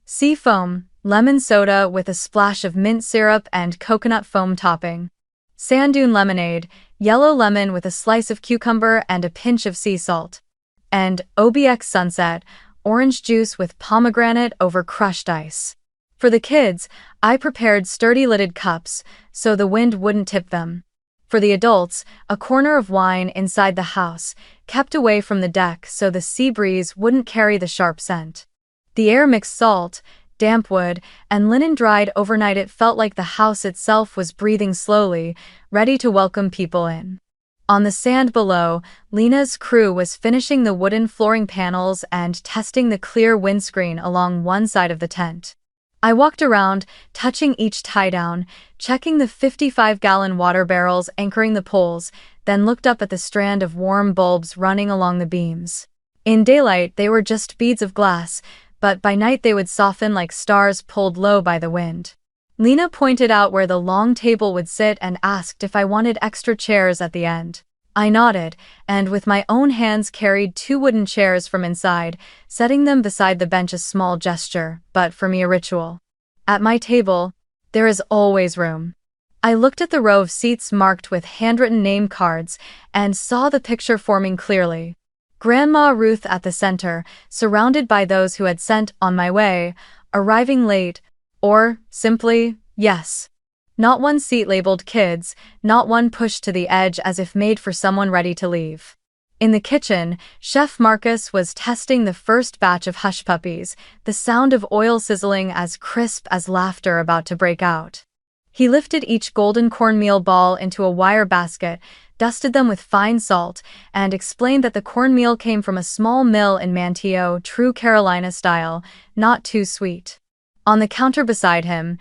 Sea foam, lemon soda with a splash of mint syrup and coconut foam topping. Sand dune lemonade, yellow lemon with a slice of cucumber and a pinch of sea salt. And OBX sunset, orange juice with pomegranate over crushed ice. For the kids, I prepared sturdy lidded cups, so the wind wouldn't tip them. For the adults, a corner of wine inside the house, kept away from the deck so the sea breeze wouldn't carry the sharp scent. The air mixed salt, damp wood, and linen dried overnight. It felt like the house itself was breathing slowly, ready to welcome people in. On the sand below, Lena's crew was finishing the wooden flooring panels and testing the clear windscreen along one side of the tent. I walked around, touching each tie-down, checking the 55-gallon water barrels anchoring the poles, then looked up at the strand of warm bulbs running along the beams. In daylight, they were just beads of glass, but by night they would soften like stars pulled low by the wind. Lena pointed out where the long table would sit and asked if I wanted extra chairs at the end. I nodded, and with my own hands carried 2 wooden chairs from inside, setting them beside the bench. A small gesture, but for me a ritual. At my table, there is always room. I looked at the row of seats marked with handwritten name cards and saw the picture forming clearly. Grandma Ruth at the center, surrounded by those who had sent on my way, arriving late, or, simply, yes. Not one seat labeled kids, not one pushed to the edge as if made for someone ready to leave. In the kitchen, Chef Marcus was testing the first batch of hush puppies, the sound of oil sizzling as crisp as laughter about to break out. He lifted each golden cornmeal ball into a wire basket, dusted them with fine salt, and explained that the cornmeal came from a small mill in Manteo, true Carolina style, not too sweet. On the counter beside him,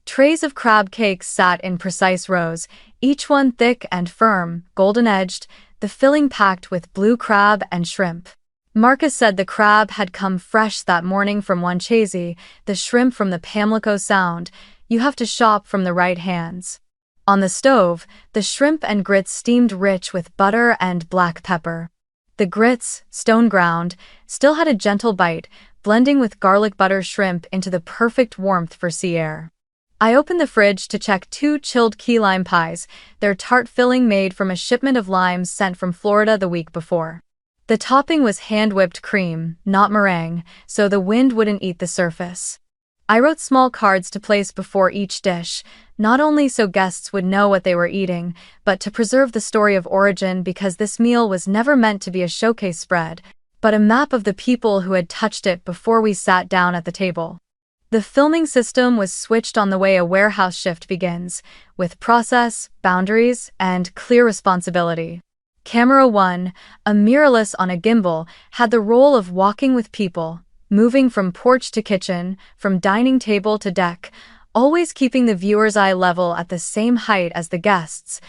trays of crab cakes sat in precise rows, each one thick and firm, golden-edged, the filling packed with blue crab and shrimp. Marcus said the crab had come fresh that morning from Wanchese, the shrimp from the Pamlico Sound. You have to shop from the right hands. On the stove, the shrimp and grits steamed rich with butter and black pepper. The grits, stone-ground, still had a gentle bite, blending with garlic butter shrimp into the perfect warmth for sea air. I opened the fridge to check 2 chilled key lime pies, their tart filling made from a shipment of limes sent from Florida the week before. The topping was hand-whipped cream, not meringue, so the wind wouldn't eat the surface. I wrote small cards to place before each dish, not only so guests would know what they were eating, but to preserve the story of origin, because this meal was never meant to be a showcase spread, but a map of the people who had touched it before we sat down at the table. The filming system was switched on the way a warehouse shift begins, with process, boundaries, and clear responsibility. Camera 1, a mirrorless on a gimbal, had the role of walking with people, moving from porch to kitchen, from dining table to deck, always keeping the viewer's eye level at the same height as the guests,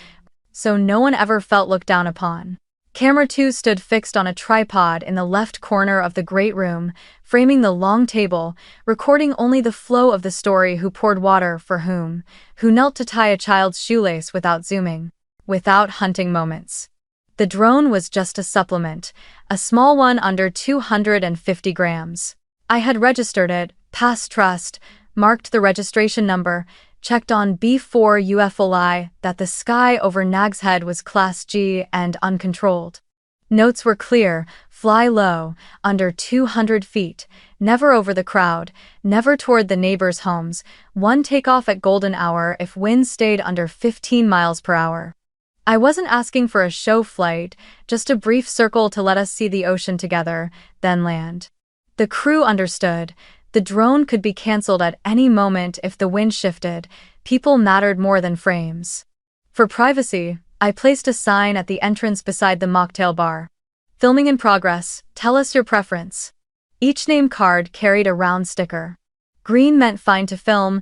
so no one ever felt looked down upon. Camera 2 stood fixed on a tripod in the left corner of the great room, framing the long table, recording only the flow of the story: who poured water for whom, who knelt to tie a child's shoelace without zooming, without hunting moments. The drone was just a supplement, a small one under 250 grams. I had registered it, passed trust, marked the registration number, checked on B4 UFOI that the sky over Nag's Head was Class G and uncontrolled. Notes were clear: fly low, under 200 feet, never over the crowd, never toward the neighbors' homes, 1 takeoff at golden hour if winds stayed under 15 miles per hour. I wasn't asking for a show flight, just a brief circle to let us see the ocean together, then land. The crew understood. The drone could be cancelled at any moment if the wind shifted. People mattered more than frames. For privacy, I placed a sign at the entrance beside the mocktail bar. Filming in progress, tell us your preference. Each name card carried a round sticker. Green meant fine to film,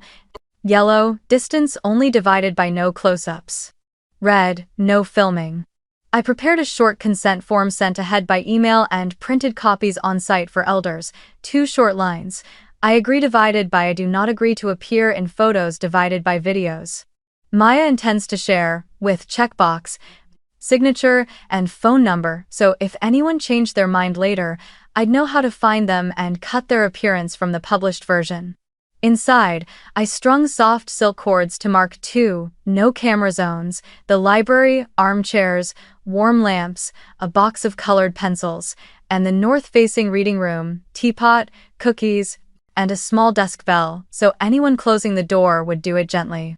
yellow, distance only divided by no close-ups. Red, no filming. I prepared a short consent form sent ahead by email and printed copies on site for elders, 2 short lines. I agree divided by I do not agree to appear in photos divided by videos. Maya intends to share, with checkbox, signature, and phone number, so if anyone changed their mind later, I'd know how to find them and cut their appearance from the published version. Inside, I strung soft silk cords to mark 2 no camera zones, the library, armchairs, warm lamps, a box of colored pencils, and the north-facing reading room, teapot, cookies, and a small desk bell, so anyone closing the door would do it gently.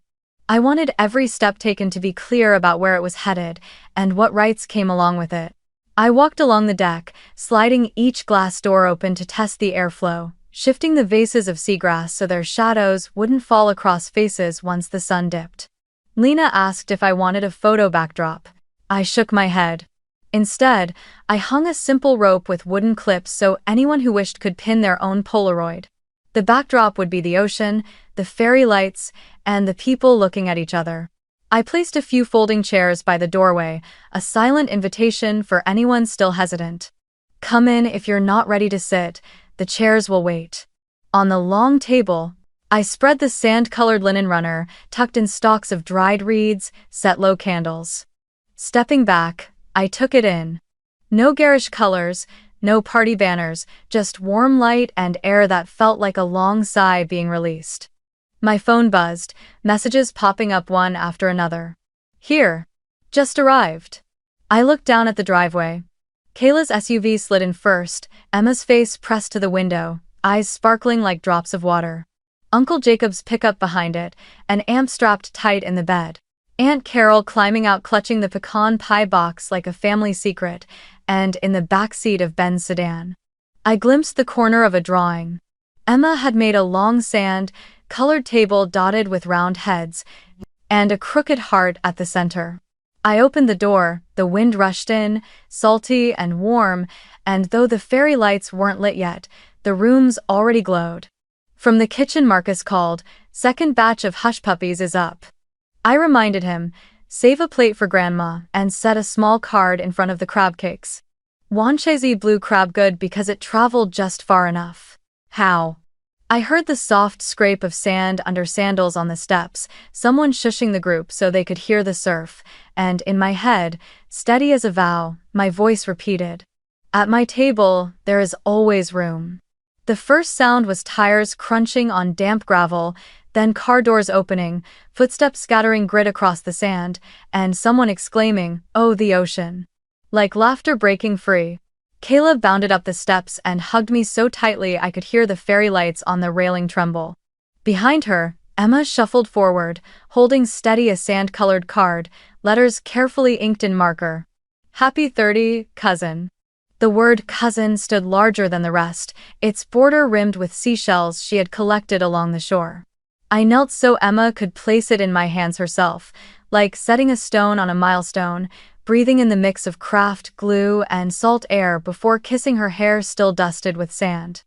I wanted every step taken to be clear about where it was headed and what rights came along with it. I walked along the deck, sliding each glass door open to test the airflow, shifting the vases of seagrass so their shadows wouldn't fall across faces once the sun dipped. Lena asked if I wanted a photo backdrop. I shook my head. Instead, I hung a simple rope with wooden clips so anyone who wished could pin their own Polaroid. The backdrop would be the ocean, the fairy lights, and the people looking at each other. I placed a few folding chairs by the doorway, a silent invitation for anyone still hesitant. Come in if you're not ready to sit, the chairs will wait. On the long table, I spread the sand-colored linen runner, tucked in stalks of dried reeds, set low candles. Stepping back, I took it in. No garish colors, no party banners, just warm light and air that felt like a long sigh being released. My phone buzzed, messages popping up one after another. Here. Just arrived. I looked down at the driveway. Kayla's SUV slid in first, Emma's face pressed to the window, eyes sparkling like drops of water. Uncle Jacob's pickup behind it, an amp strapped tight in the bed. Aunt Carol climbing out clutching the pecan pie box like a family secret, and in the back seat of Ben's sedan. I glimpsed the corner of a drawing. Emma had made a long sand-colored table dotted with round heads, and a crooked heart at the center. I opened the door, the wind rushed in, salty and warm, and though the fairy lights weren't lit yet, the rooms already glowed. From the kitchen Marcus called, "Second batch of hush puppies is up." I reminded him, "Save a plate for Grandma," and set a small card in front of the crab cakes. Wanchese blue crab good because it traveled just far enough. How? I heard the soft scrape of sand under sandals on the steps, someone shushing the group so they could hear the surf, and in my head, steady as a vow, my voice repeated, "At my table, there is always room." The first sound was tires crunching on damp gravel, then car doors opening, footsteps scattering grit across the sand, and someone exclaiming, "Oh, the ocean." Like laughter breaking free. Kayla bounded up the steps and hugged me so tightly I could hear the fairy lights on the railing tremble. Behind her, Emma shuffled forward, holding steady a sand-colored card, letters carefully inked in marker. "Happy 30, cousin." The word cousin stood larger than the rest, its border rimmed with seashells she had collected along the shore. I knelt so Emma could place it in my hands herself, like setting a stone on a milestone, breathing in the mix of craft, glue, and salt air before kissing her hair still dusted with sand.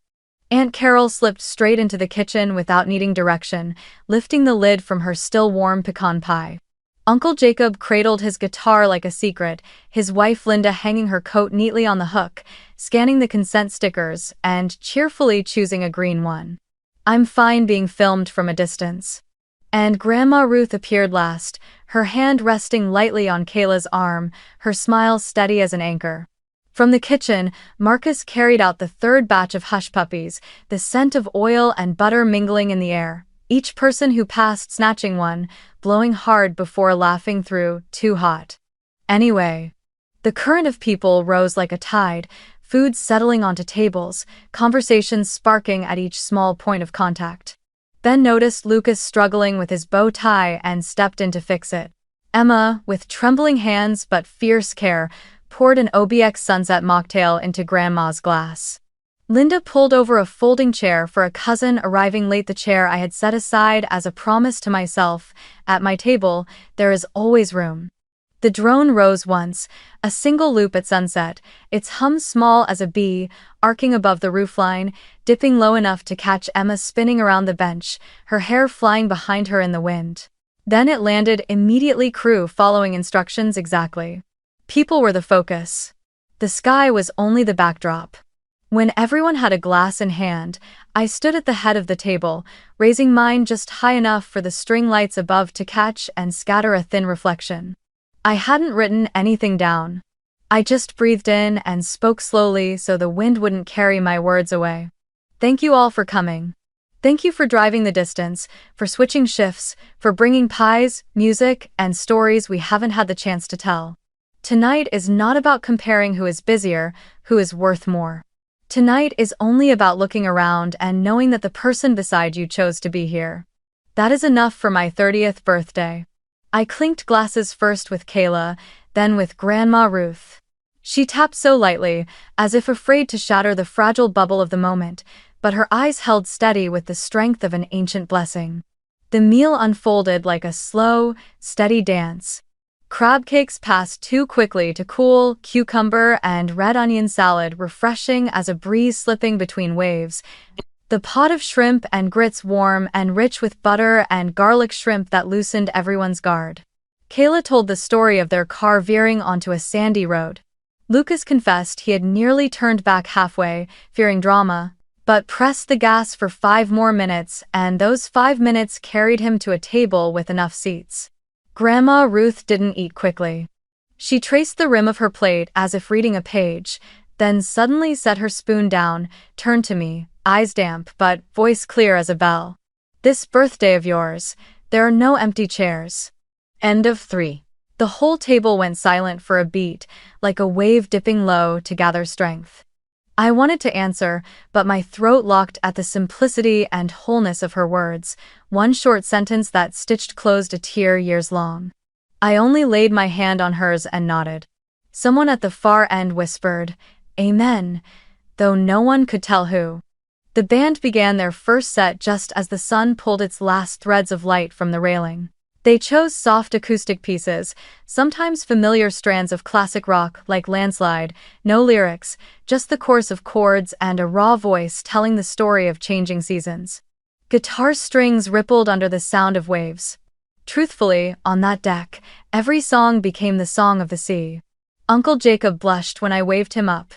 Aunt Carol slipped straight into the kitchen without needing direction, lifting the lid from her still warm pecan pie. Uncle Jacob cradled his guitar like a secret, his wife Linda hanging her coat neatly on the hook, scanning the consent stickers, and cheerfully choosing a green one. I'm fine being filmed from a distance. And Grandma Ruth appeared last, her hand resting lightly on Kayla's arm, her smile steady as an anchor. From the kitchen, Marcus carried out the third batch of hush puppies, the scent of oil and butter mingling in the air, each person who passed snatching one, blowing hard before laughing through, "Too hot." Anyway. The current of people rose like a tide, food settling onto tables, conversations sparking at each small point of contact. Ben noticed Lucas struggling with his bow tie and stepped in to fix it. Emma, with trembling hands but fierce care, poured an OBX Sunset mocktail into Grandma's glass. Linda pulled over a folding chair for a cousin arriving late, the chair I had set aside as a promise to myself. At my table, there is always room. The drone rose once, a single loop at sunset, its hum small as a bee, arcing above the roofline, dipping low enough to catch Emma spinning around the bench, her hair flying behind her in the wind. Then it landed immediately, crew following instructions exactly. People were the focus. The sky was only the backdrop. When everyone had a glass in hand, I stood at the head of the table, raising mine just high enough for the string lights above to catch and scatter a thin reflection. I hadn't written anything down. I just breathed in and spoke slowly so the wind wouldn't carry my words away. Thank you all for coming. Thank you for driving the distance, for switching shifts, for bringing pies, music, and stories we haven't had the chance to tell. Tonight is not about comparing who is busier, who is worth more. Tonight is only about looking around and knowing that the person beside you chose to be here. That is enough for my 30th birthday. I clinked glasses first with Kayla, then with Grandma Ruth. She tapped so lightly, as if afraid to shatter the fragile bubble of the moment, but her eyes held steady with the strength of an ancient blessing. The meal unfolded like a slow, steady dance. Crab cakes passed too quickly to cool, cucumber and red onion salad refreshing as a breeze slipping between waves, the pot of shrimp and grits warm and rich with butter and garlic shrimp that loosened everyone's guard. Kayla told the story of their car veering onto a sandy road. Lucas confessed he had nearly turned back halfway, fearing drama, but pressed the gas for 5 more minutes, and those 5 minutes carried him to a table with enough seats. Grandma Ruth didn't eat quickly. She traced the rim of her plate as if reading a page, then suddenly set her spoon down, turned to me, eyes damp but voice clear as a bell. "This birthday of yours, there are no empty chairs." End of 3. The whole table went silent for a beat, like a wave dipping low to gather strength. I wanted to answer, but my throat locked at the simplicity and wholeness of her words, one short sentence that stitched closed a tear years long. I only laid my hand on hers and nodded. Someone at the far end whispered, "Amen," though no one could tell who. The band began their first set just as the sun pulled its last threads of light from the railing. They chose soft acoustic pieces, sometimes familiar strands of classic rock like Landslide, no lyrics, just the chorus of chords and a raw voice telling the story of changing seasons. Guitar strings rippled under the sound of waves. Truthfully, on that deck, every song became the song of the sea. Uncle Jacob blushed when I waved him up.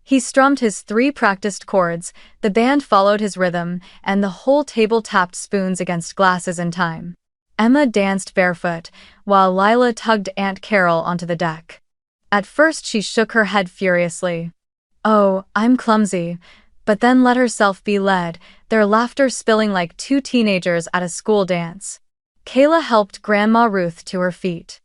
He strummed his 3 practiced chords, the band followed his rhythm, and the whole table tapped spoons against glasses in time. Emma danced barefoot, while Lila tugged Aunt Carol onto the deck. At first she shook her head furiously. "Oh, I'm clumsy," but then let herself be led, their laughter spilling like 2 teenagers at a school dance. Kayla helped Grandma Ruth to her feet.